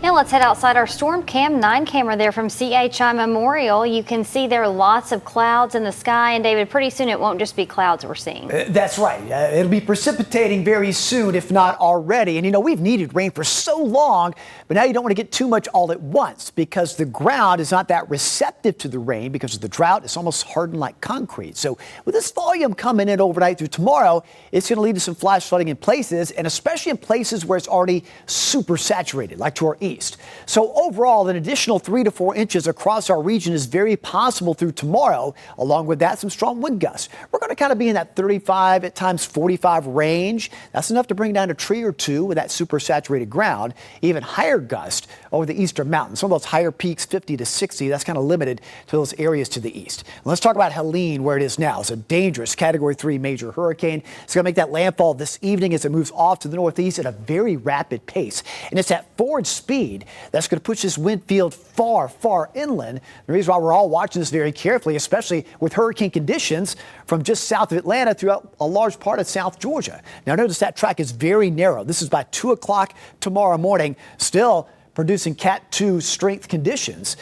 Now let's head outside our Storm Cam 9 camera there from CHI Memorial. You can see there are lots of clouds in the sky, and David, pretty soon it won't just be clouds we're seeing. That's right. It'll be precipitating very soon, if not already. And you know, we've needed rain for so long, but now you don't want to get too much all at once because the ground is not that receptive to the rain because of the drought. It's almost hardened like concrete. So with this volume coming in overnight through tomorrow, it's going to lead to some flash flooding in places, and especially in places where it's already super saturated, like to our east. So overall, an additional 3 to 4 inches across our region is very possible through tomorrow. Along with that, some strong wind gusts. We're going to kind of be in that 35 at times 45 range. That's enough to bring down a tree or two with that super saturated ground. Even higher gusts over the eastern mountains. Some of those higher peaks 50 to 60. That's kind of limited to those areas to the east. And let's talk about Helene, where it is now. It's a dangerous Category 3 major hurricane. It's going to make that landfall this evening as it moves off to the northeast at a very rapid pace. And it's at forward speed that's going to push this wind field far, far inland. The reason why we're all watching this very carefully, especially with hurricane conditions from just south of Atlanta throughout a large part of South Georgia. Now notice that track is very narrow. This is by 2 o'clock tomorrow morning. Still producing Cat 2 strength conditions.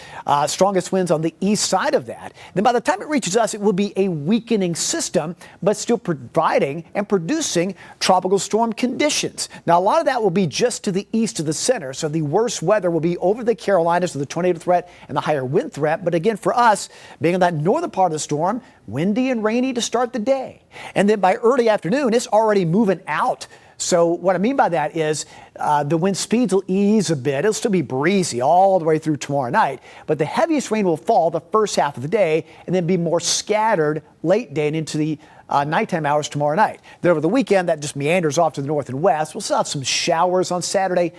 Strongest winds on the east side of that. Then by the time it reaches us, it will be a weakening system, but still providing and producing tropical storm conditions. Now, a lot of that will be just to the east of the center. So the worst weather will be over the Carolinas with the tornado threat and the higher wind threat. But again, for us, being in that northern part of the storm, windy and rainy to start the day. And then by early afternoon, it's already moving out. So what I mean by that is the wind speeds will ease a bit. It'll still be breezy all the way through tomorrow night, but the heaviest rain will fall the first half of the day and then be more scattered late day and into the nighttime hours tomorrow night. Then over the weekend, that just meanders off to the north and west. We'll still have some showers on Saturday,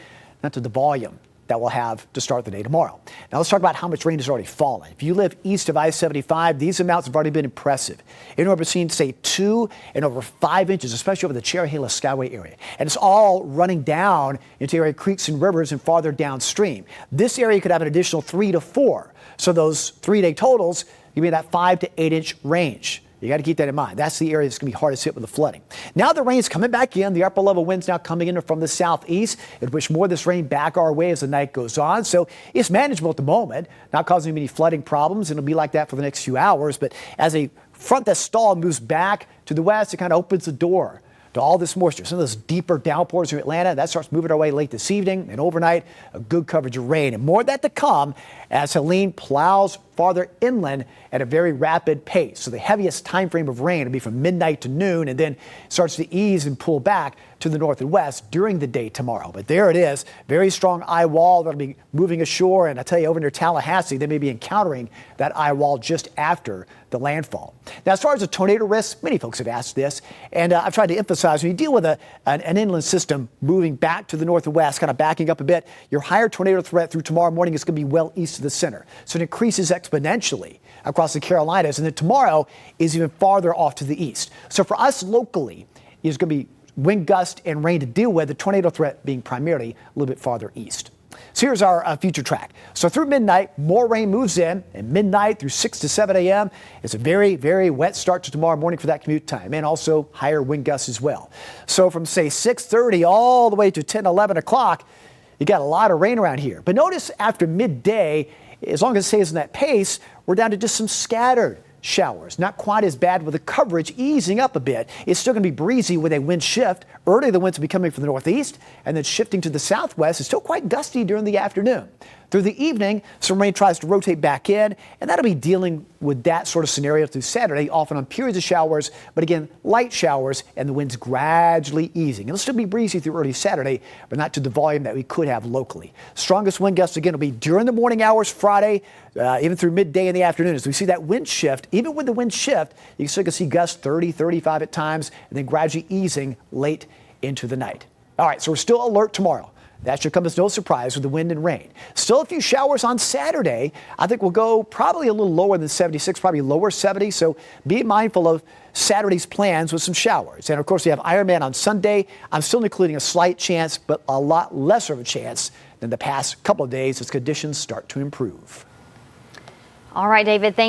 not to the volume that we'll have to start the day tomorrow. Now let's talk about how much rain has already fallen. If you live east of I-75, these amounts have already been impressive. Anywhere between, say, 2 and over 5 inches, especially over the Cherry-Hale Skyway area. And it's all running down into area creeks and rivers and farther downstream. This area could have an additional 3 to 4. So those 3-day totals, you mean that 5 to 8 inch range. You got to keep that in mind. That's the area that's going to be hardest hit with the flooding. Now the rain's coming back in. The upper level winds now coming in from the southeast. It push more of this rain back our way as the night goes on. So it's manageable at the moment, not causing many flooding problems. It'll be like that for the next few hours. But as a front that stalled moves back to the west, it kind of opens the door to all this moisture. Some of those deeper downpours in Atlanta, that starts moving our way late this evening, and overnight, a good coverage of rain. And more of that to come as Helene plows farther inland at a very rapid pace. So the heaviest time frame of rain will be from midnight to noon, and then starts to ease and pull back to the north and west during the day tomorrow. But there it is, very strong eye wall that'll be moving ashore. And I tell you, over near Tallahassee, they may be encountering that eye wall just after the landfall. Now, as far as the tornado risk, many folks have asked this, and I've tried to emphasize when you deal with an inland system moving back to the north and west, kind of backing up a bit, your higher tornado threat through tomorrow morning is going to be well east of the center. So it increases exponentially across the Carolinas, and then tomorrow is even farther off to the east. So for us locally, it's going to be wind gust and rain to deal with, the tornado threat being primarily a little bit farther east. So here's our future track. So through midnight, more rain moves in, and midnight through 6 to 7 a.m. It's a very, very wet start to tomorrow morning for that commute time, and also higher wind gusts as well. So from, say, 6:30 all the way to 10, 11 o'clock, you got a lot of rain around here. But notice after midday, as long as it stays in that pace, we're down to just some scattered showers. Not quite as bad with the coverage easing up a bit. It's still going to be breezy with a wind shift. Early the winds will be coming from the northeast and then shifting to the southwest. It's still quite gusty during the afternoon. Through the evening, some rain tries to rotate back in, and that'll be dealing with that sort of scenario through Saturday, often on periods of showers, but again, light showers, and the winds gradually easing. It'll still be breezy through early Saturday, but not to the volume that we could have locally. Strongest wind gusts, again, will be during the morning hours Friday, even through midday in the afternoon. As we see that wind shift, even with the wind shift, you still can see gusts 30, 35 at times, and then gradually easing late into the night. All right, so we're still alert tomorrow. That should come as no surprise with the wind and rain. Still a few showers on Saturday. I think we'll go probably a little lower than 76, probably lower 70. So be mindful of Saturday's plans with some showers. And of course, we have Ironman on Sunday. I'm still including a slight chance, but a lot lesser of a chance than the past couple of days as conditions start to improve. All right, David, thank you.